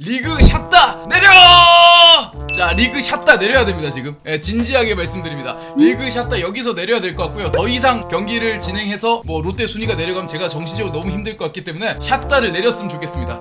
리그 샷다 내려! 자, 리그 샷다 내려야 됩니다. 지금 진지하게 말씀드립니다. 리그 샷다 여기서 내려야 될 것 같고요. 더 이상 경기를 진행해서 뭐 롯데 순위가 내려가면 제가 정신적으로 너무 힘들 것 같기 때문에 샷다를 내렸으면 좋겠습니다.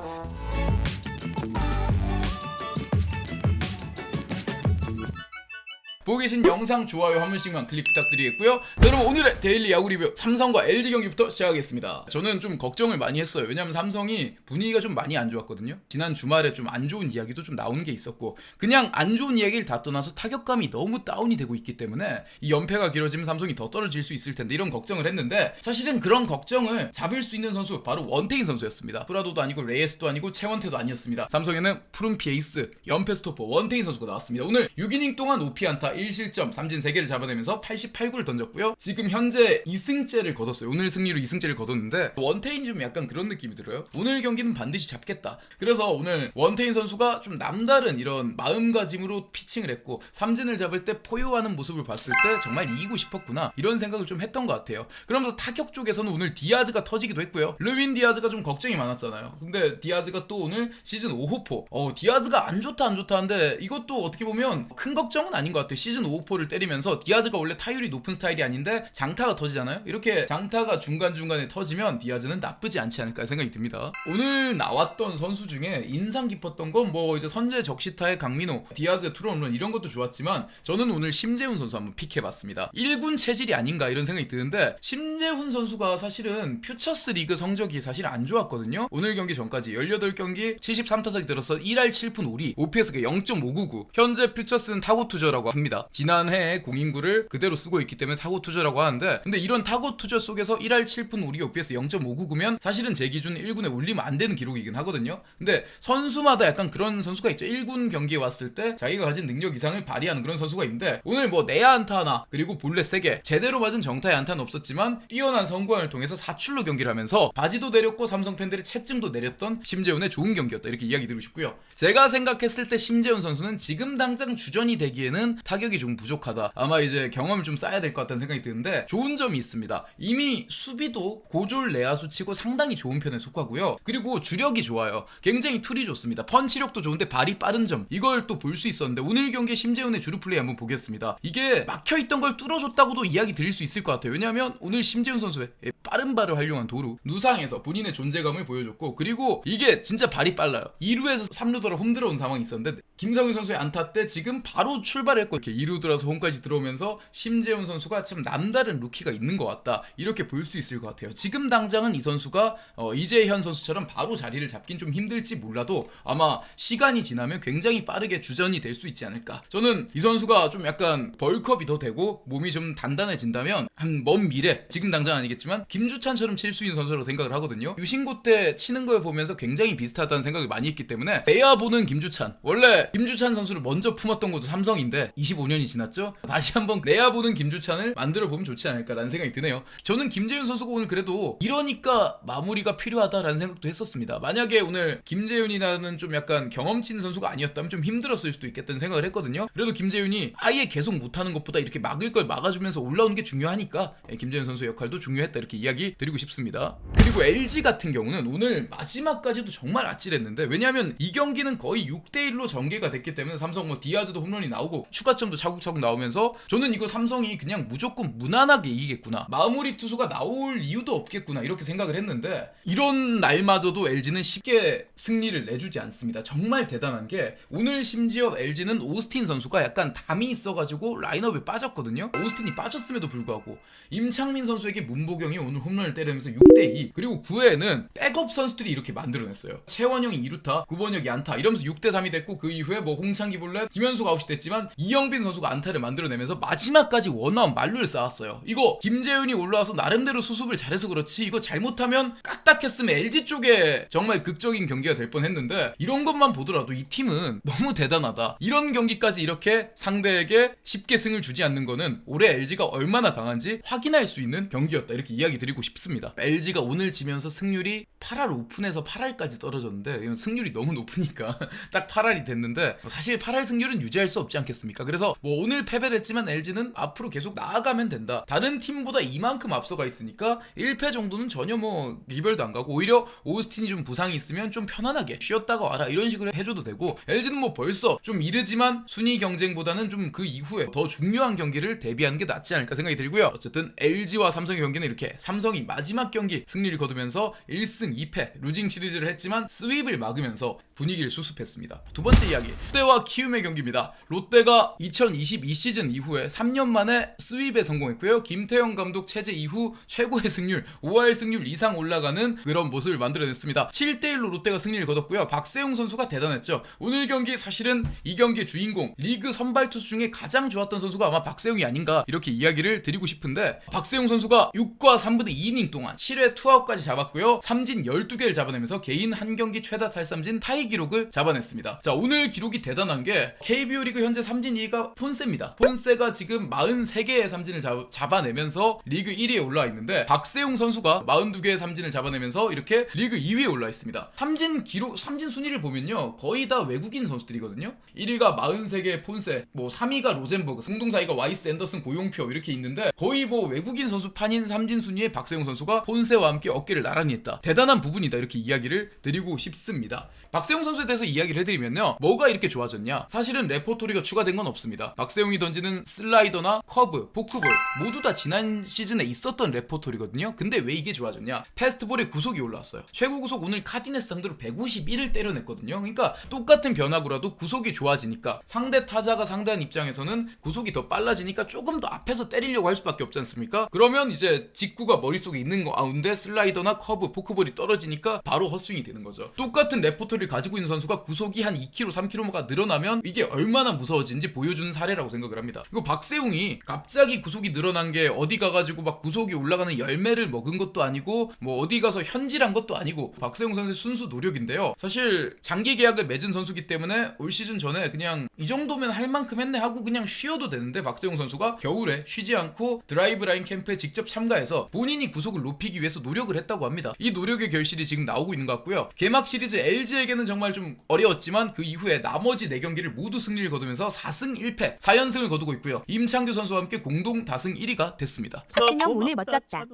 보고 계신 영상 좋아요 한 번씩만 클릭 부탁드리겠고요. 자, 여러분 오늘의 데일리 야구 리뷰 삼성과 LG 경기부터 시작하겠습니다. 저는 좀 걱정을 많이 했어요. 왜냐면 삼성이 분위기가 좀 많이 안 좋았거든요. 지난 주말에 좀 안 좋은 이야기도 좀 나오는 게 있었고, 그냥 안 좋은 이야기를 다 떠나서 타격감이 너무 다운이 되고 있기 때문에 이 연패가 길어지면 삼성이 더 떨어질 수 있을 텐데 이런 걱정을 했는데, 사실은 그런 걱정을 잡을 수 있는 선수 바로 원태인 선수였습니다. 프라도도 아니고 레이스도 아니고 최원태도 아니었습니다. 삼성에는 푸른피 에이스 연패 스토퍼 원태인 선수가 나왔습니다. 오늘 6이닝 동안 5피 안타 1실점 3진 3개를 잡아내면서 88구를 던졌고요. 지금 현재 2승째를 거뒀어요. 오늘 승리로 2승째를 거뒀는데 원태인 좀 약간 그런 느낌이 들어요. 오늘 경기는 반드시 잡겠다. 그래서 오늘 원태인 선수가 좀 남다른 이런 마음가짐으로 피칭을 했고, 삼진을 잡을 때 포효하는 모습을 봤을 때 정말 이기고 싶었구나 이런 생각을 좀 했던 것 같아요. 그러면서 타격 쪽에서는 오늘 디아즈가 터지기도 했고요. 르윈 디아즈가 좀 걱정이 많았잖아요. 근데 디아즈가 또 오늘 시즌 5호포 디아즈가 안 좋다 하는데 이것도 어떻게 보면 큰 걱정은 아닌 것 같아요. 시즌 5호포를 때리면서 디아즈가 원래 타율이 높은 스타일이 아닌데 장타가 터지잖아요. 이렇게 장타가 중간중간에 터지면 디아즈는 나쁘지 않지 않을까 생각이 듭니다. 오늘 나왔던 선수 중에 인상 깊었던 건 뭐 이제 선제 적시타의 강민호, 디아즈의 투런런 이런 것도 좋았지만, 저는 오늘 심재훈 선수 한번 픽해봤습니다. 1군 체질이 아닌가 이런 생각이 드는데, 심재훈 선수가 사실은 퓨처스 리그 성적이 사실 안 좋았거든요. 오늘 경기 전까지 18경기 73타석이 들어서 1할 7푼 5리, OPS가 0.599. 현재 퓨처스는 타고 투저라고 합니다. 지난해에 공인구를 그대로 쓰고 있기 때문에 타고 투저라고 하는데, 근데 이런 타고 투저 속에서 1할 7푼 5리 OPS 0.599면 사실은 제 기준 1군에 올리면 안 되는 기록이긴 하거든요. 근데 선수마다 약간 그런 선수가 있죠. 1군 경기에 왔을 때 자기가 가진 능력 이상을 발휘하는 그런 선수가 있는데, 오늘 뭐 내야 안타 하나 그리고 볼넷 3개, 제대로 맞은 정타의 안타는 없었지만 뛰어난 선구안을 통해서 사출로 경기를 하면서 바지도 내렸고 삼성 팬들의 채증도 내렸던 심재훈의 좋은 경기였다, 이렇게 이야기 드리고 싶고요. 제가 생각했을 때 심재훈 선수는 지금 당장 주전이 되기에는 타격이 좀 부족하다. 아마 이제 경험을 좀 쌓아야 될 것 같다는 생각이 드는데, 좋은 점이 있습니다. 이미 수비도 고졸 내야수 치고 상당히 좋은 편에 속하고요. 그리고 주력이 좋아요. 굉장히 툴이 좋습니다. 펀치력도 좋은데 발이 빠른 점, 이걸 또 볼 수 있었는데, 오늘 경기에 심재훈의 주루 플레이 한번 보겠습니다. 이게 막혀있던 걸 뚫어줬다고도 이야기 드릴 수 있을 것 같아요. 왜냐하면 오늘 심재훈 선수의 빠른 발을 활용한 도루, 누상에서 본인의 존재감을 보여줬고, 그리고 이게 진짜 발이 빨라요. 2루에서 3루 돌아 홈 들어온 상황이 있었는데, 김성윤 선수의 안타 때 지금 바로 출발했고 이렇게 2루 들어서 홈까지 들어오면서 심재훈 선수가 참 남다른 루키가 있는 것 같다, 이렇게 볼 수 있을 것 같아요. 지금 당장은 이 선수가 이재현 선수처럼 바로 자리를 잡긴 좀 힘들지 몰라도 아마 시간이 지나면 굉장히 빠르게 주전이 될 수 있지 않을까. 저는 이 선수가 좀 약간 벌크업이 더 되고 몸이 좀 단단해진다면 한 먼 미래, 지금 당장 아니겠지만 김주찬처럼 칠 수 있는 선수라고 생각을 하거든요. 유신고 때 치는 걸 보면서 굉장히 비슷하다는 생각을 많이 했기 때문에 내야 보는 김주찬, 원래 김주찬 선수를 먼저 품었던 것도 삼성인데 25년이 지났죠. 다시 한번 내야 보는 김주찬을 만들어 보면 좋지 않을까라는 생각이 드네요. 저는 김재윤 선수가 오늘 그래도 이러니까 마무리가 필요하다라는 생각도 했었습니다. 만약에 오늘 김재윤이라는 좀 약간 경험치 있는 선수가 아니었다면 좀 힘들었을 수도 있겠다는 생각을 했거든요. 그래도 김재윤이 아예 계속 못하는 것보다 이렇게 막을 걸 막아주면서 올라오는 게 중요하니까 김재윤 선수의 역할도 중요했다, 이렇게 이야기 드리고 싶습니다. 그리고 LG 같은 경우는 오늘 마지막까지도 정말 아찔했는데, 왜냐하면 이 경기는 거의 6대1로 전개가 됐기 때문에 삼성 뭐 디아즈도 홈런이 나오고 추가점도 차곡차곡 나오면서 저는 이거 삼성이 그냥 무조건 무난하게 이기겠구나, 마무리 투수가 나올 이유도 없겠구나, 이렇게 생각을 했는데, 이런 날마저도 LG는 쉽게 승리를 내주지 않습니다. 정말 대단한 게, 오늘 심지어 LG는 오스틴 선수가 약간 담이 있어가지고 라인업에 빠졌거든요. 오스틴이 빠졌음에도 불구하고 임창민 선수에게 문보경이 오늘 홈런을 때리면서 6대2, 그리고 9회에는 백업 선수들이 이렇게 만들어냈어요. 최원영이 2루타, 구번혁이 안타, 이러면서 6대3이 됐고, 그 이후에 뭐 홍창기 볼넷, 김현수가 아웃이 됐지만 이영빈 선수가 안타를 만들어내면서 마지막까지 원아웃 만루를 쌓았어요. 이거 김재윤이 올라와서 나름대로 수습을 잘해서 그렇지, 이거 잘못하면 까딱했으면 LG 쪽에 정말 극적인 경기가 될 뻔했는데, 이런 것만 보더라도 이 팀은 너무 대단하다. 이런 경기까지 이렇게 상대에게 쉽게 승을 주지 않는 거는 올해 LG가 얼마나 강한지 확인할 수 있는 경기였다, 이렇게 이야기 드리고 싶습니다. LG가 오늘 지면서 승률이 8할 오픈에서 8할까지 떨어졌는데, 이건 승률이 너무 높으니까 딱 8할이 됐는데, 사실 8할 승률은 유지할 수 없지 않겠습니까? 그래서 그래서 뭐 오늘 패배됐지만 LG는 앞으로 계속 나아가면 된다. 다른 팀보다 이만큼 앞서가 있으니까 1패 정도는 전혀 뭐 기별도 안 가고 오히려 오스틴이 좀 부상이 있으면 좀 편안하게 쉬었다가 와라 이런 식으로 해줘도 되고 LG는 뭐 벌써 좀 이르지만 순위 경쟁보다는 좀 그 이후에 더 중요한 경기를 대비하는 게 낫지 않을까 생각이 들고요. 어쨌든 LG와 삼성의 경기는 이렇게 삼성이 마지막 경기 승리를 거두면서 1승 2패 루징 시리즈를 했지만 스윕을 막으면서 분위기를 수습했습니다. 두 번째 이야기, 롯데와 키움의 경기입니다. 롯데가 2022 시즌 이후에 3년 만에 스윕에 성공했고요. 김태형 감독 체제 이후 최고의 승률, 5할 승률 이상 올라가는 그런 모습을 만들어냈습니다. 7대1로 롯데가 승리를 거뒀고요. 박세웅 선수가 대단했죠. 오늘 경기 사실은 이 경기의 주인공, 리그 선발 투수 중에 가장 좋았던 선수가 아마 박세웅이 아닌가 이렇게 이야기를 드리고 싶은데, 박세웅 선수가 6과 3분의 2이닝 동안 7회 투아웃까지 잡았고요. 삼진 12개를 잡아내면서 개인 한 경기 최다 탈삼진 타이 기록을 잡아냈습니다. 자, 오늘 기록이 대단한 게 KBO 리그 현재 삼진 2위가 폰세입니다. 폰세가 지금 43개의 삼진을 잡아내면서 리그 1위에 올라와 있는데, 박세웅 선수가 42개의 삼진을 잡아내면서 이렇게 리그 2위에 올라와 있습니다. 삼진 기록, 삼진 순위를 보면요, 거의 다 외국인 선수들이거든요. 1위가 43개의 폰세, 뭐 3위가 로젠버그, 공동 4위가 와이스, 앤더슨, 고용표 이렇게 있는데, 거의 뭐 외국인 선수 판인 삼진 순위에 박세웅 선수가 폰세와 함께 어깨를 나란히 했다. 대단한 부분이다, 이렇게 이야기를 드리고 싶습니다. 박세웅 선수에 대해서 이야기를 해드리면요, 뭐가 이렇게 좋아졌냐? 사실은 레퍼토리가 추가된 건 없습니다. 박세웅이 던지는 슬라이더나 커브, 포크볼 모두 다 지난 시즌에 있었던 레퍼토리거든요. 근데 왜 이게 좋아졌냐? 패스트볼의 구속이 올라왔어요. 최고 구속 오늘 카디네스 상대로 151을 때려냈거든요. 그러니까 똑같은 변화구라도 구속이 좋아지니까 상대 타자가 상대한 입장에서는 구속이 더 빨라지니까 조금 더 앞에서 때리려고 할 수밖에 없지 않습니까? 그러면 이제 직구가 머릿속에 있는 가운데 슬라이더나 커브, 포크볼이 떨어지니까 바로 헛스윙이 되는 거죠. 똑같은 레퍼토리를 가지고 있는 선수가 구속이 한 2km, 3km가 늘어나면 이게 얼마나 무서워지는지 보여주는 사례라고 생각을 합니다. 이거 박세웅이 갑자기 구속이 늘어난 게 어디 가가지고 막 구속이 올라가는 열매를 먹은 것도 아니고 뭐 어디 가서 현질한 것도 아니고 박세웅 선수의 순수 노력인데요. 사실 장기 계약을 맺은 선수기 때문에 올 시즌 전에 그냥 이 정도면 할 만큼 했네 하고 그냥 쉬어도 되는데, 박세웅 선수가 겨울에 쉬지 않고 드라이브 라인 캠프에 직접 참가해서 본인이 구속을 높이기 위해서 노력을 했다고 합니다. 이 노력의 결실이 지금 나오고 있는 것 같고요. 개막 시리즈 LG에게는 정말 좀 어려웠지만 그 이후에 나머지 4경기를 모두 승리를 거두면서 4승 1패 4연승을 거두고 있고요. 임창규 선수와 함께 공동 다승 1위가 됐습니다. 박진영 오늘 멋졌다.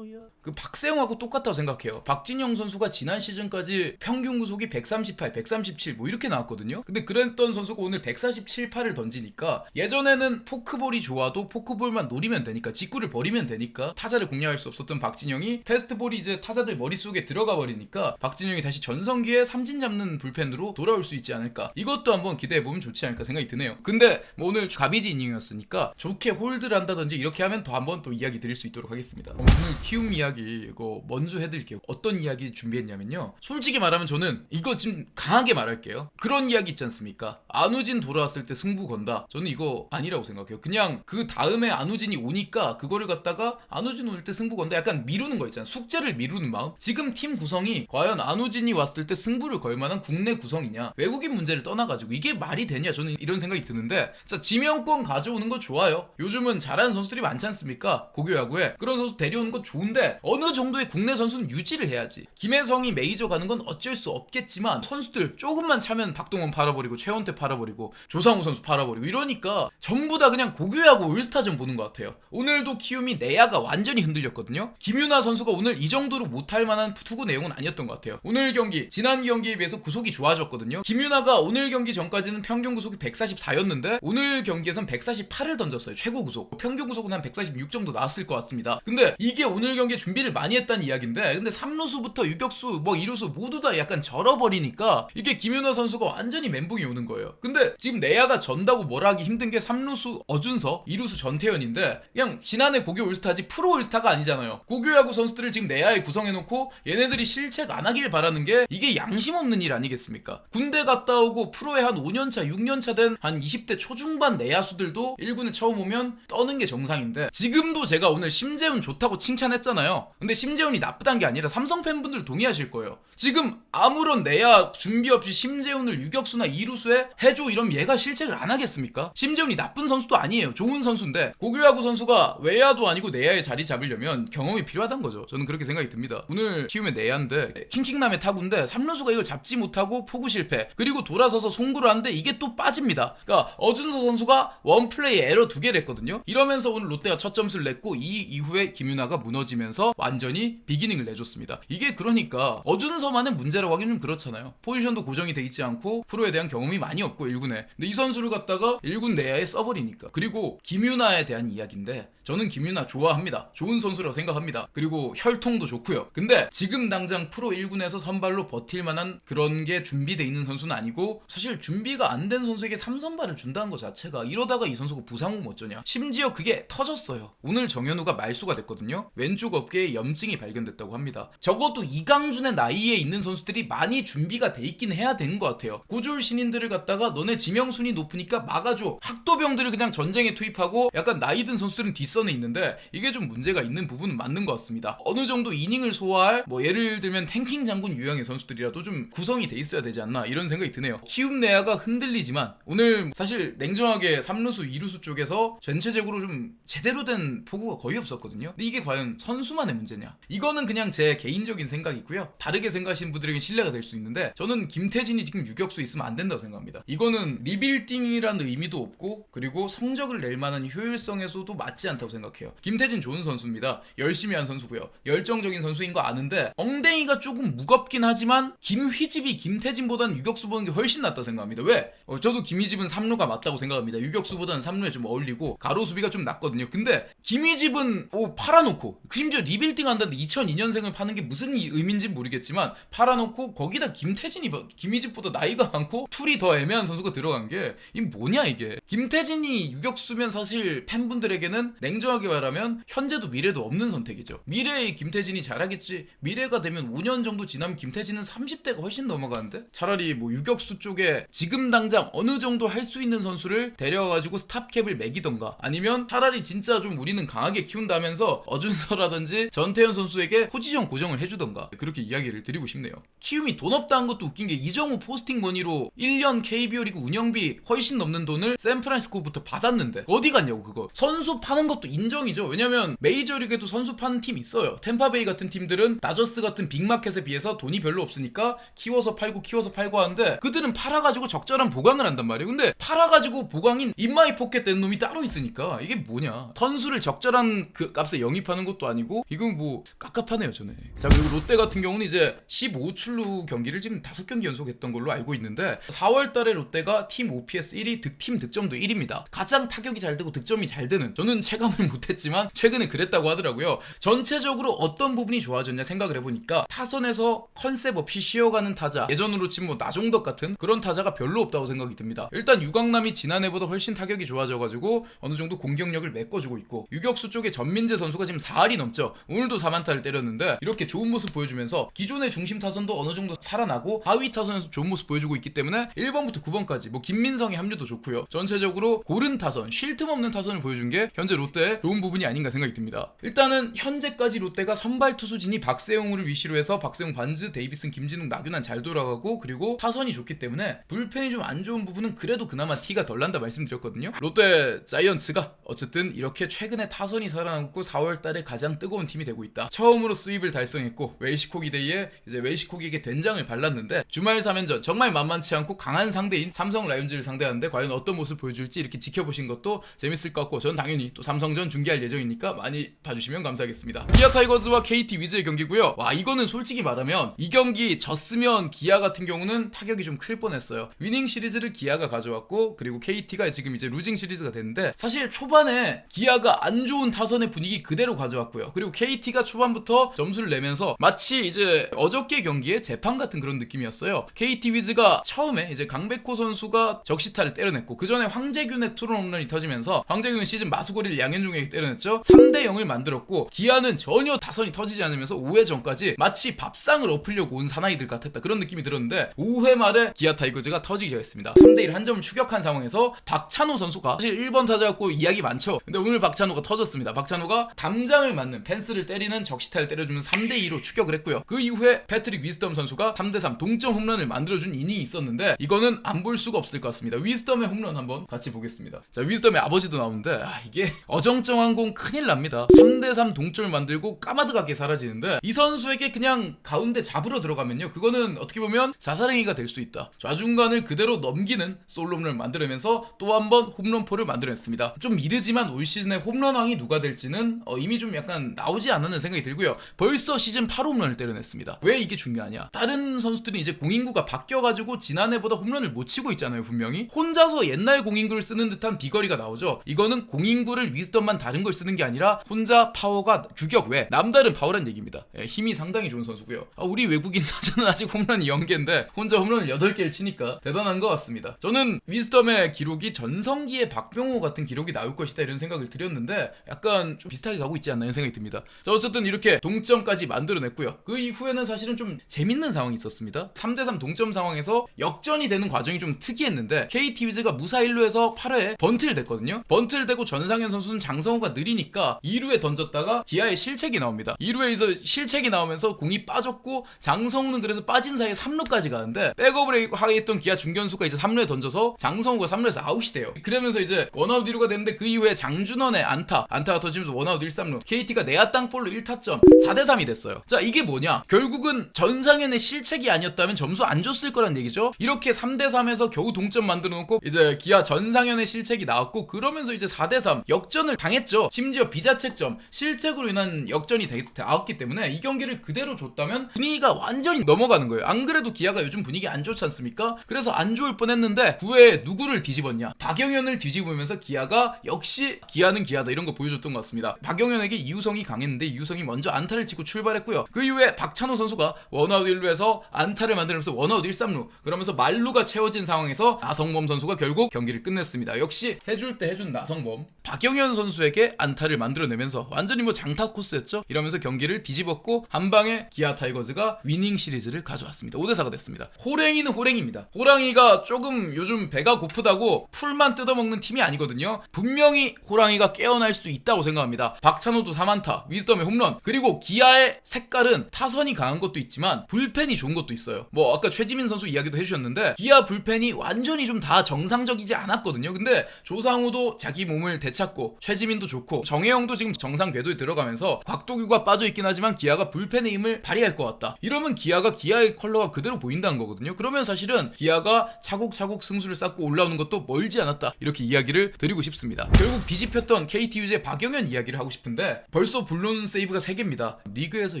그 박세웅하고 똑같다고 생각해요. 박진영 선수가 지난 시즌까지 평균 구속이 138, 137 뭐 이렇게 나왔거든요. 근데 그랬던 선수가 오늘 147, 8을 던지니까, 예전에는 포크볼이 좋아도 포크볼만 노리면 되니까, 직구를 버리면 되니까 타자를 공략할 수 없었던 박진영이 패스트볼이 이제 타자들 머릿속에 들어가 버리니까 박진영이 다시 전성기에 삼진 잡는 불펜으로 돌아올 수 있지 않을까. 이것도 한번 기대해보면 좋지 않을까 생각이 드네요. 근데 뭐 오늘 가비지 이닝이었으니까 좋게 홀드를 한다든지 이렇게 하면 더 한번 또 이야기 드릴 수 있도록 하겠습니다. 오늘 키움 이야기 이거 먼저 해드릴게요. 어떤 이야기 준비했냐면요, 솔직히 말하면 저는 이거 지금 강하게 말할게요. 그런 이야기 있지 않습니까? 안우진 돌아왔을 때 승부 건다. 저는 이거 아니라고 생각해요. 그냥 그 다음에 안우진이 오니까 그거를 갖다가 안우진 올 때 승부 건다, 약간 미루는 거 있잖아. 숙제를 미루는 마음. 지금 팀 구성이 과연 안우진이 왔을 때 승부를 걸 만한 국내 구성이냐, 외국인 문제를 떠나가지고 이게 말이 되냐, 저는 이런 생각이 드는데, 자, 지명권 가져오는 거 좋아요. 요즘은 잘하는 선수들이 많지 않습니까? 고교야구에. 그런 선수 데려오는 건 좋은데 어느 정도의 국내 선수는 유지를 해야지. 김혜성이 메이저 가는 건 어쩔 수 없겠지만 선수들 조금만 차면 박동원 팔아버리고 최원태 팔아버리고 조상우 선수 팔아버리고 이러니까 전부 다 그냥 고교야구 올스타전 보는 것 같아요. 오늘도 키움이 내야가 완전히 흔들렸거든요. 김윤아 선수가 오늘 이 정도로 못할 만한 투구 내용은 아니었던 것 같아요. 오늘 경기 지난 경기에 비해서 구속이 좋아졌거든요. 김윤아가 오늘 경기 전까지는 평균 구속이 144였는데 오늘 경기에선 148을 던졌어요. 최고 구속. 평균 구속은 한 146 정도 나왔을 것 같습니다. 근데 이게 오늘 경기에 준비를 많이 했다는 이야기인데, 근데 3루수부터 유격수 뭐 2루수 모두 다 약간 절어버리니까 이게 김윤아 선수가 완전히 멘붕이 오는 거예요. 근데 지금 내야가 전다고 뭐라 하기 힘든 게 3루수 어준서, 2루수 전태현인데 그냥 지난해 고교 올스타지 프로 올스타가 아니잖아요. 고교야구 선수들을 지금 내야에 구성해놓고 얘네들이 실책 안 하길 바라는 게 이게 양심 없는 일 아니겠습니까? 군대 갔다 오고 프로에 한 5년차 6년차 된 한 20대 초중반 내야수들도 1군에 처음 오면 떠는 게 정상인데, 지금도 제가 오늘 심재훈 좋다고 칭찬했잖아요. 근데 심재훈이 나쁘단 게 아니라 삼성 팬분들 동의하실 거예요. 지금 아무런 내야 준비 없이 심재훈을 유격수나 2루수에 해줘 이러면 얘가 실책을 안 하겠습니까? 심재훈이 나쁜 선수도 아니에요. 좋은 선수인데 고교야구 선수가 외야도 아니고 내야에 자리 잡으려면 경험이 필요하다는 거죠. 저는 그렇게 생각이 듭니다. 오늘 키움의 내야인데 킹킹남의 타구인데 3루수가 이걸 잡지 못하고 포구 실패, 그리고 돌아서서 송구를 하는데 이게 또 빠집니다. 그러니까 어준서 선수가 원플레이 에러 2개를 했거든요. 이러면서 오늘 롯데가 첫 점수를 냈고 이 이후에 김윤아가 무너지면서 완전히 비기닝을 내줬습니다. 이게 그러니까 어준서만의 문제라고 하긴 좀 그렇잖아요. 포지션도 고정이 돼 있지 않고 프로에 대한 경험이 많이 없고 1군에. 근데 이 선수를 갖다가 1군 내야에 써버리니까. 그리고 김윤아에 대한 이야기인데 저는 김윤아 좋아합니다. 좋은 선수라고 생각합니다. 그리고 혈통도 좋고요. 근데 지금 당장 프로 1군에서 선발로 버틸 만한 그런 게 준비돼 있는 선수는 아니고 사실 준비가 안 된 선수에게 3선발을 준다는 것 자체가 이러다가 이 선수가 부상 오면 어쩌냐. 심지어 그게 터졌어요. 오늘 정현우가 말소가 됐거든요. 왼쪽 어깨에 염증이 발견됐다고 합니다. 적어도 이강준의 나이에 있는 선수들이 많이 준비가 돼 있긴 해야 되는 것 같아요. 고졸 신인들을 갖다가 너네 지명순위 높으니까 막아줘. 학도병들을 그냥 전쟁에 투입하고 약간 나이 든 선수들은 뒷선에 있는데 이게 좀 문제가 있는 부분은 맞는 것 같습니다. 어느 정도 이닝을 소화할 뭐 예를 들면 탱킹 장군 유형의 선수들이라도 좀 구성이 돼 있어야 되지 않나 이런 생각이 드네요. 키움 내야가 흔들리지만 오늘 사실 냉정하게 3루수 2루수 쪽에서 전체적으로 좀 제대로 된 포구가 거의 없었거든요. 근데 이게 과연 선수만의 문제냐? 이거는 그냥 제 개인적인 생각이고요. 다르게 생각하시는 분들에게 신뢰가 될 수 있는데 저는 김태진이 지금 유격수에 있으면 안 된다고 생각합니다. 이거는 리빌딩이라는 의미도 없고 그리고 성적을 낼 만한 효율성에서도 맞지 않다고 생각해요. 김태진 좋은 선수입니다. 열심히 한 선수고요. 열정적인 선수인 거 아는데 엉덩이가 조금 무겁긴 하지만 김휘집이 김태진보다는 유격수 보는 게 훨씬 낫다 생각합니다. 왜? 저도 김휘집은 3루가 맞다고 생각합니다. 유격수보다는 3루에 좀 어울리고 가로 수비가 좀 낫거든요. 근데 김휘집은 팔아놓고 심지어 리빌딩 한다는데 2002년생을 파는 게 무슨 의미인지 모르겠지만 팔아놓고 거기다 김태진이 김휘집보다 나이가 많고 툴이 더 애매한 선수가 들어간 게 이 뭐냐 이게. 김태진이 유격수면 사실 팬분들에게는 냉정하게 말하면 현재도 미래도 없는 선택이죠. 미래의 김태진이 잘하겠지. 미래가 되면 5년 정도 지나면 김태진은 30대가 훨씬 넘어가는데 차라리 뭐 유격수 쪽에 지금 당장 어느 정도 할 수 있는 선수를 데려가지고 스탑캡을 매기던가 아니면 차라리 진짜 좀 우리는 강하게 키운다면서 어준서라든지 전태현 선수에게 포지션 고정을 해주던가 그렇게 이야기를 드리고 싶네요. 키움이 돈 없다는 것도 웃긴 게 이정우 포스팅 머니로 1년 KBO 리그 운영비 훨씬 넘는 돈을 샌프란시스코부터 받았는데 어디 갔냐고. 그거 선수 파는 것도 인정이죠. 왜냐면 메이저리그에도 선수 파는 팀이 있어요. 템파베이 같은 팀들은 다저스 같은 빅마켓에 비해서 돈이 별로 없으니까 키워서 팔고 하는데 그들은 팔아가지고 적절한 보강을 한단 말이에요. 근데 팔아가지고 보강인 인마이 포켓 된 놈이 따로 있으니까 이게 뭐냐. 선수를 적절한 그 값에 영입하는 것도 아니고 이건 뭐 깝깝하네요 저는. 자 그리고 롯데 같은 경우는 이제 15출루 경기를 지금 5경기 연속했던 걸로 알고 있는데 4월달에 롯데가 팀 OPS 1위 팀 득점도 1위입니다. 가장 타격이 잘 되고 득점이 잘 되는 저는 체감을 못했지만 최근에 그랬다고 하더라고요. 전체적으로 어떤 부분이 좋아졌냐 생각을 해보니까 타선에서 컨셉 없이 쉬어가는 타자 예전으로 치면 뭐 나종덕 같은 그런 타자가 별로 없다고 생각이 듭니다. 일단 유강남이 지난해보다 훨씬 타격이 좋아져가지고 어느 정도 공격력을 메꿔주고 있고 유격수 쪽에 전민재 선수가 지금 4할이 넘죠. 오늘도 4만타를 때렸는데 이렇게 좋은 모습 보여주면서 기존의 중심 타선도 어느 정도 살아나고 하위 타선에서 좋은 모습 보여주고 있기 때문에 1번부터 9번까지 뭐 김민성의 합류도 좋고요. 전체적으로 고른 타선 쉴 틈 없는 타선을 보여준 게 현재 롯데의 좋은 부분이 아닌가 생각이 듭니다. 일단은 현재까지 롯데가 선발 투수진이 박세웅을 위시로 해서 박세웅, 반즈, 데이비슨, 김진욱, 나균환 잘 돌아가고 그리고 타선이 좋기 때문에 불펜이 좀 안 좋은 부분은 그래도 그나마 티가 덜 난다 말씀드렸거든요. 롯데 자이언츠가 어쨌든 이렇게 최근에 타선이 살아남고 4월달에 가장 뜨거운 팀이 되고 있다. 처음으로 스윕을 달성했고 웰시코기 데이에 이제 웰시코기에게 된장을 발랐는데 주말 3연전 정말 만만치 않고 강한 상대인 삼성 라이온즈를 상대하는데 과연 어떤 모습 보여줄지 이렇게 지켜보신 것도 재밌을 것 같고 전 당연히 또 삼성전 중계할 예정이니까 많이 봐주시면 감사하겠습니다. 기아 타이거즈와 KT 위즈의 경기고요. 와 이거는 솔직히 말하면 이 경기 졌으면 기아 같은 경우는 타격이 좀 클 뻔했어요. 위닝 시리즈를 기아가 가져왔고 그리고 KT가 지금 이제 루징 시리즈가 됐는데 사실 초반에 기아가 안 좋은 타선의 분위기 그대로 가져왔고요. 그리고 KT가 초반부터 점수를 내면서 마치 이제 어저께 경기의 재판 같은 그런 느낌이었어요. KT 위즈가 처음에 이제 강백호 선수가 적시타를 때려냈고 그 전에 황재균의 투런 홈런이 터지면서 황재균은 시즌 마수거리를 양현종에게 때려냈죠. 3대0을 만들었고 기아는 전혀 타선이 터지지 않으면서 5회 전까지 마치 밥상을 엎으려고 온 사나이들 같았다 그런 느낌이 들었는데 5회 말에 기아 타이거즈가 터지기 시작했습니다. 3대1 한 점을 추격한 상황에서 박찬호 선수가 사실 1번 타자였고 이야기 많죠. 근데 오늘 박찬호가 터졌습니다. 박찬호가 담장을 맞는 펜스를 때리는 적시타를 때려주면 3대2로 추격을 했고요. 그 이후에 패트릭 위스덤 선수가 3대3 동점 홈런을 만들어준 이닝이 있었는데 이거는 안 볼 수가 없을 것 같습니다. 위스덤의 홈런 한번 같이 보겠습니다. 자 위스덤의 아버지도 나오는데 이게 어정쩡한 공 큰일 납니다. 3대3 동점을 만들고 까마득하게 사라지는데 이 선수에게 그냥 가운데 잡으러 들어가면요, 그거는 어떻게 보면 자살행위가 될 수 있다. 좌중간을 그대로 넘기는 솔로홈런을 만들어내면서 또 한 번 홈런포를 만들어냈습니다. 좀 이르지만 올 시즌에 홈런왕이 누가 될지는 이미 좀 약간 나오지 않는 생각이 들고요. 벌써 시즌 8홈런을 때려냈습니다. 왜 이게 중요하냐? 다른 선수들은 이제 공인구가 바뀌어가지고 지난해보다 홈런을 못 치고 있잖아요. 분명히 혼자서 옛날 공인구를 쓰는 듯한 비거리가 나오죠. 이거는 공인구를 위즈덤만 다른 걸 쓰는 게 아니라 혼자 파워가 규격 외 남다른 파워란 얘기입니다. 힘이 상당히 좋은 선수고요. 우리 외국인 타자는 아직 홈런이 0개인데 혼자 홈런을 8개를 치니까 대단한 것 같습니다. 저는 위즈덤의 기록이 전성기의 박병호 같은 기록이 나올 것이다 이런 생각을 드렸는데 약간 좀 비슷하게 가고 있지 않나 이런 생각이 듭니다. 자, 어쨌든 이렇게 동점까지 만들어냈고요. 그 이후에는 사실은 좀 재밌는 상황이 있었습니다. 3대3 동점 상황에서 역전이 되는 과정이 좀 특이했는데 KT 위즈가 무사 1루에서 8회에 번트를 댔거든요. 번트를 대고 전상현 선수는 장성호가 느리니까 2루에 던졌다가 기아에 실책이 나옵니다. 2루에서 실책이 나오면서 공이 빠졌고 장성호는 그래서 빠진 사이에 3루까지 가는데 백업을 하겠던 기아 중견수가 이제 3루에 던져서 장성호가 3루에서 아웃이 돼요. 그러면서 이제 원아웃 2루가 됐는데 그 이후에 장준원의 안타가 터지면서 원아웃 1, 3루 KT가 내야 땅볼로 1타점 4대3이 됐어요. 자, 이게 뭐냐? 결국은 전상현의 실책이 아니었다면 점수 안 줬을 거란 얘기죠. 이렇게 3대3에서 겨우 동점 만들어 놓고 이제 기아 전상현의 실책이 나왔고 그러면서 이제 4대3 역전을 당했죠. 심지어 비자책점 실책으로 인한 역전이 나왔기 때문에 이 경기를 그대로 줬다면 분위기가 완전히 넘어가는 거예요. 안 그래도 기아가 요즘 분위기 안 좋지 않습니까? 그래서 안 좋을 뻔했는데 9회에 누구를 뒤집었냐? 박영현을 뒤집으면서 기아가 역시 기아는 기아다 이런 거 보여줬던 것 같습니다. 박영현에게 이우성이 강했는데 이우성이 먼저 안타를 치고 출발했고요. 그 이후에 박찬호 선수가 원아웃 1루에서 안타를 만들면서 원아웃 1, 3루 그러면서 말루가 채워진 상황에서 나성범 선수가 결국 경기를 끝냈습니다. 역시 해줄 때 해준 나성범. 박영현 선수에게 안타를 만들어내면서 완전히 뭐 장타 코스였죠. 이러면서 경기를 뒤집었고 한방에 기아 타이거즈가 위닝 시리즈를 가져왔습니다. 5대4가 됐습니다. 호랭이는 호랭입니다. 호랑이가 조금 요즘 배가 고프다고 풀만 뜯어먹는 팀이 아니거든요. 분명히 호랑이가 깨어날 수 있다고 생각합니다. 박찬호도 3안타, 위즈덤의 홈런, 그리고 기아의 색깔은 타선이 강한 것도 있지만 불펜이 좋은 것도 있어요. 뭐 아까 최지민 선수 이야기도 해주셨는데 기아 불펜이 완전히 좀 다 정상적이지 않았거든요. 근데 조상우도 자기 몸을 되찾고 최지민도 좋고 정혜영도 지금 정상 궤도에 들어가면서 곽도규가 빠져있긴 하지만 기아가 불펜의 힘을 발휘할 것 같다. 이러면 기아가 기아의 컬러가 그대로 보인다는 거거든요. 그러면 사실은 기아가 차곡차곡 승수를 쌓고 올라오는 것도 멀지 않았다. 이렇게 이야기를 드리고 싶습니다. 결국 뒤집혔던 KT 위즈의 박영현 이야기를 하고 싶은데 벌써 블론 세이브가 3개입니다. 리그에서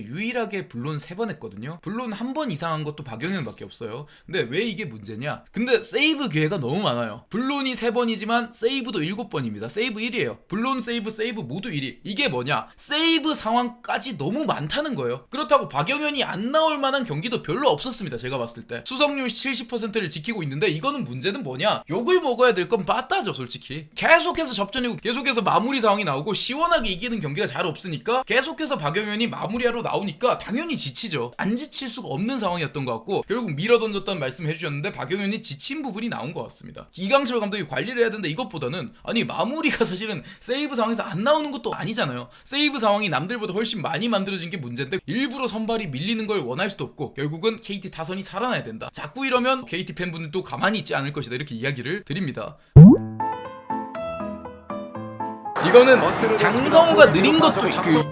유일하게 블론 3번 했거든요. 블론 1번 이상한 것도 박영현밖에 없어요. 근데 왜 이게 문제냐? 근데 세이브 기회가 너무 많아요. 블론이 3번이지만 세이브도 7번입니다. 세이브 1이에요. 블론 세이브 모두 1위. 이게 뭐냐? 세이브 상황까지 너무 많다는 거예요. 그렇다고 박영현이 안 나올 만한 경기도 별로 없었습니다. 제가 봤을 때. 수성률 70%를 지키고 있는데 이거는 문제는 뭐냐? 욕을 먹어야 될 건 맞다죠, 솔직히. 계속해서 접전이고 계속해서 마무리 상황이 나오고 시원하게 이기는 경기가 잘 없으니까 계속해서 박영현이 마무리하러 나오니까 당연히 지치죠. 안 지칠 수가 없는 상황이었던 것 같고 결국 밀어던졌다는 말씀 해주셨는데 박영현이 지친 부분이 나온 것 같습니다. 이강철 감독이 관리를 해야 되는데 이것보다는 아니 마무리가 사실은 세이브 상황에서 안 나오는 것도 아니잖아요. 세이브 상황이 남들보다 훨씬 많이 만들어진 게 문제인데 일부러 선발이 밀리는 걸 원할 수도 없고 결국은 KT 타선이 살아나야 된다. 자꾸 이러면 KT 팬분들도 가만히 있지 않을 것이다. 이렇게 이야기를 드립니다. 이거는 장성우가 느린 것도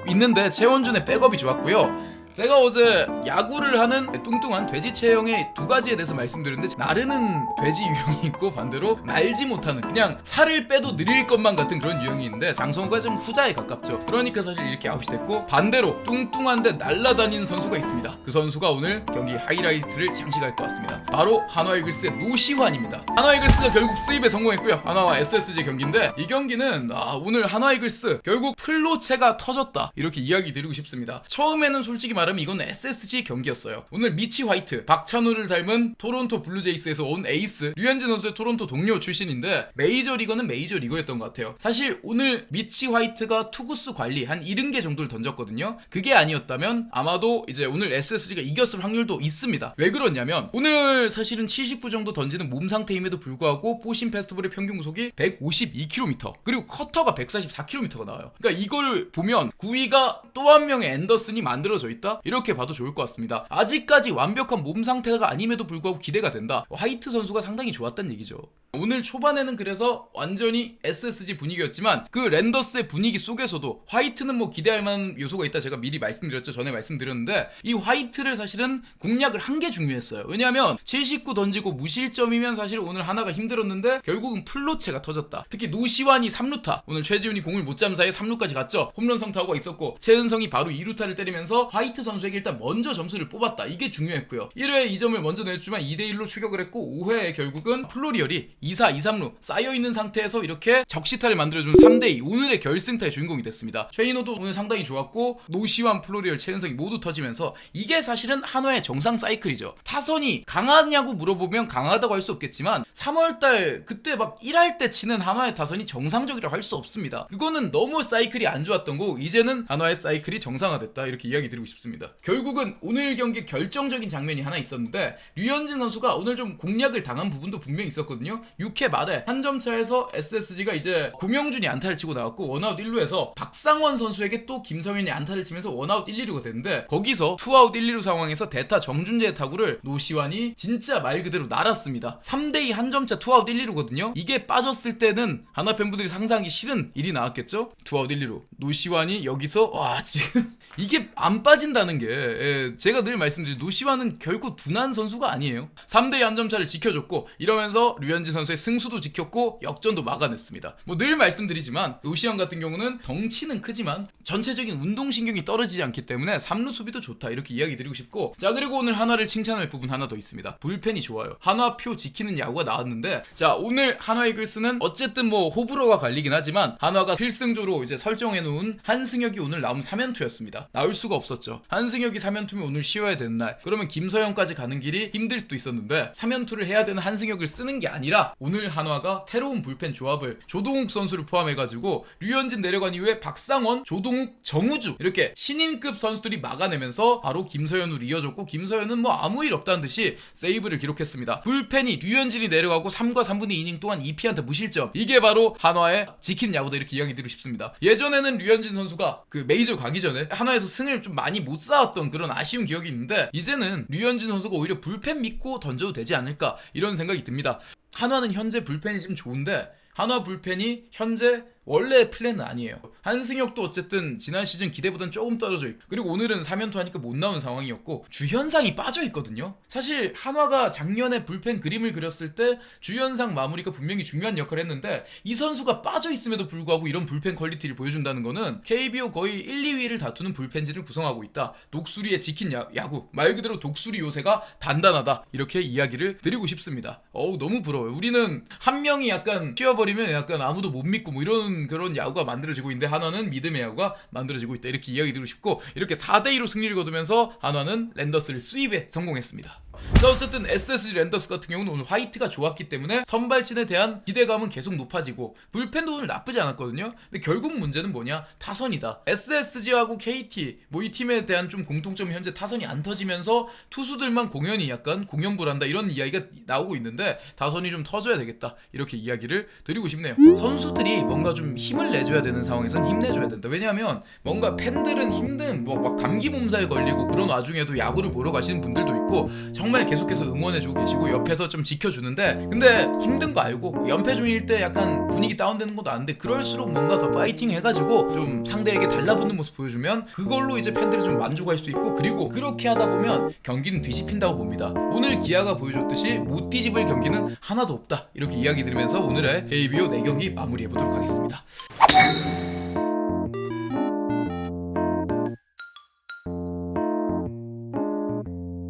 있는데 최원준의 백업이 좋았고요. 제가 어제 야구를 하는 뚱뚱한 돼지 체형의 두 가지에 대해서 말씀드렸는데 나르는 돼지 유형이 있고 반대로 날지 못하는 그냥 살을 빼도 느릴 것만 같은 그런 유형이 있는데 장성우가 좀 후자에 가깝죠. 그러니까 사실 이렇게 아웃이 됐고 반대로 뚱뚱한데 날아다니는 선수가 있습니다. 그 선수가 오늘 경기 하이라이트를 장식할 것 같습니다. 바로 한화 이글스의 노시환입니다. 한화 이글스가 결국 세이브에 성공했고요. 한화와 SSG 경기인데 이 경기는 오늘 한화 이글스 결국 플로체가 터졌다 이렇게 이야기 드리고 싶습니다. 처음에는 솔직히 말하면 이건 SSG 경기였어요. 오늘 미치 화이트, 박찬호를 닮은 토론토 블루제이스에서 온 에이스 류현진 선수의 토론토 동료 출신인데 메이저리거는 메이저리거였던 것 같아요. 사실 오늘 미치 화이트가 투구수 관리 한 70개 정도를 던졌거든요. 그게 아니었다면 아마도 이제 오늘 SSG가 이겼을 확률도 있습니다. 왜 그러냐면 오늘 사실은 79 정도 던지는 몸 상태임에도 불구하고 포신 페스티벌의 평균 구속이 152km 그리고 커터가 144km가 나와요. 그러니까 이걸 보면 9위가 또 한 명의 앤더슨이 만들어져 있다? 있다 이렇게 봐도 좋을 것 같습니다. 아직까지 완벽한 몸 상태가 아님에도 불구하고 기대가 된다. 화이트 선수가 상당히 좋았다는 얘기죠. 오늘 초반에는 그래서 완전히 SSG 분위기였지만 그 랜더스의 분위기 속에서도 화이트는 뭐 기대할 만한 요소가 있다 제가 미리 말씀드렸죠. 전에 말씀드렸는데 이 화이트를 사실은 공략을 한 게 중요했어요. 왜냐하면 79 던지고 무실점이면 사실 오늘 하나가 힘들었는데 결국은 플로체가 터졌다. 특히 노시환이 3루타, 오늘 최지훈이 공을 못 잡은 사이에 3루까지 갔죠. 홈런 성타가 있었고 최은성이 바로 2루타를 때리면서 화이트 선수에게 일단 먼저 점수를 뽑았다. 이게 중요했고요. 1회에 2점을 먼저 냈지만 2대1로 추격을 했고 5회에 결국은 플로리얼이 2사, 2, 3루 쌓여있는 상태에서 이렇게 적시타를 만들어주면 3대2 오늘의 결승타의 주인공이 됐습니다. 최인호도 오늘 상당히 좋았고 노시환, 플로리얼, 최은성이 모두 터지면서 이게 사실은 한화의 정상 사이클이죠. 타선이 강하냐고 물어보면 강하다고 할 수 없겠지만 3월달 그때 막 1할 때 치는 한화의 타선이 정상적이라고 할 수 없습니다. 그거는 너무 사이클이 안 좋았던 거고 이제는 한화의 사이클이 정상화됐다 이렇게 이야기 드리고 싶습니다. 결국은 오늘 경기 결정적인 장면이 하나 있었는데 류현진 선수가 오늘 좀 공략을 당한 부분도 분명히 있었거든요. 6회 말에 한 점 차에서 SSG가 이제 고명준이 안타를 치고 나왔고 원아웃 1루에서 박상원 선수에게 또 김성현이 안타를 치면서 원아웃 1, 2루가 됐는데 거기서 투아웃 1, 2루 상황에서 대타 정준재의 타구를 노시환이 진짜 말 그대로 날았습니다. 3대2 한 점차 투아웃 1, 2루거든요. 이게 빠졌을 때는 한화 팬분들이 상상하기 싫은 일이 나왔겠죠. 투아웃 1, 2루 노시환이 여기서 와 지금 이게 안 빠진다는 게 제가 늘 말씀드린 노시환은 결코 둔한 선수가 아니에요. 3대2 한 점차를 지켜줬고 이러면서 류현진 선수의 승수도 지켰고 역전도 막아냈습니다. 뭐 늘 말씀드리지만 노시환 같은 경우는 덩치는 크지만 전체적인 운동신경이 떨어지지 않기 때문에 3루 수비도 좋다 이렇게 이야기 드리고 싶고 자 그리고 오늘 한화를 칭찬할 부분 하나 더 있습니다. 불펜이 좋아요. 한화표 지키는 야구가 나왔는데 자 오늘 한화 이글스는 어쨌든 뭐 호불호가 갈리긴 하지만 한화가 필승조로 이제 설정해놓은 한승혁이 오늘 나온 3연투였습니다. 나올 수가 없었죠. 한승혁이 3연투면 오늘 쉬어야 되는 날 그러면 김서영까지 가는 길이 힘들 수도 있었는데 3연투를 해야 되는 한승혁을 쓰는 게 아니라 오늘 한화가 새로운 불펜 조합을 조동욱 선수를 포함해가지고 류현진 내려간 이후에 박상원, 조동욱, 정우주 이렇게 신인급 선수들이 막아내면서 바로 김서현으로 이어졌고 김서현은 뭐 아무 일 없다는 듯이 세이브를 기록했습니다. 불펜이 류현진이 내려가고 3과 3분의 2이닝 동안 2피안타 무실점 이게 바로 한화의 지킨 야구다 이렇게 이야기 드리고 싶습니다. 예전에는 류현진 선수가 그 메이저 가기 전에 한화에서 승을 좀 많이 못 쌓았던 그런 아쉬운 기억이 있는데 이제는 류현진 선수가 오히려 불펜 믿고 던져도 되지 않을까 이런 생각이 듭니다. 한화는 현재 불펜이 지금 좋은데 한화 불펜이 현재 원래 플랜은 아니에요. 한승혁도 어쨌든 지난 시즌 기대보다는 조금 떨어져 있고 그리고 오늘은 3연투 하니까 못 나온 상황이었고 주현상이 빠져 있거든요. 사실 한화가 작년에 불펜 그림을 그렸을 때 주현상 마무리가 분명히 중요한 역할을 했는데 이 선수가 빠져 있음에도 불구하고 이런 불펜 퀄리티를 보여준다는 거는 KBO 거의 1, 2위를 다투는 불펜진을 구성하고 있다. 독수리의 지킨 야구 말 그대로 독수리 요새가 단단하다 이렇게 이야기를 드리고 싶습니다. 너무 부러워요. 우리는 한 명이 약간 튀어버리면 약간 아무도 못 믿고 뭐 이런 그런 야구가 만들어지고 있는데 한화는 믿음의 야구가 만들어지고 있다 이렇게 이야기 드리고 싶고 이렇게 4대2로 승리를 거두면서 한화는 랜더스를 수입에 성공했습니다. 자 어쨌든 SSG 랜더스 같은 경우는 오늘 화이트가 좋았기 때문에 선발진에 대한 기대감은 계속 높아지고 불펜도 오늘 나쁘지 않았거든요. 근데 결국 문제는 뭐냐? 타선이다. SSG하고 KT 뭐 이 팀에 대한 좀 공통점이 현재 타선이 안 터지면서 투수들만 공연이 약간 공연불한다 이런 이야기가 나오고 있는데 타선이 좀 터져야 되겠다 이렇게 이야기를 드리고 싶네요. 선수들이 뭔가 좀 힘을 내줘야 되는 상황에선 힘내줘야 된다. 왜냐하면 뭔가 팬들은 힘든 뭐 막 감기 몸살에 걸리고 그런 와중에도 야구를 보러 가시는 분들도 있고 정말 계속해서 응원해주고 계시고 옆에서 좀 지켜주는데 근데 힘든 거 알고 연패 중일 때 약간 분위기 다운되는 것도 아는데 그럴수록 뭔가 더 파이팅 해가지고 좀 상대에게 달라붙는 모습 보여주면 그걸로 이제 팬들이 좀 만족할 수 있고 그리고 그렇게 하다 보면 경기는 뒤집힌다고 봅니다. 오늘 기아가 보여줬듯이 못 뒤집을 경기는 하나도 없다 이렇게 이야기 드리면서 오늘의 KBO 4경기 마무리해보도록 하겠습니다.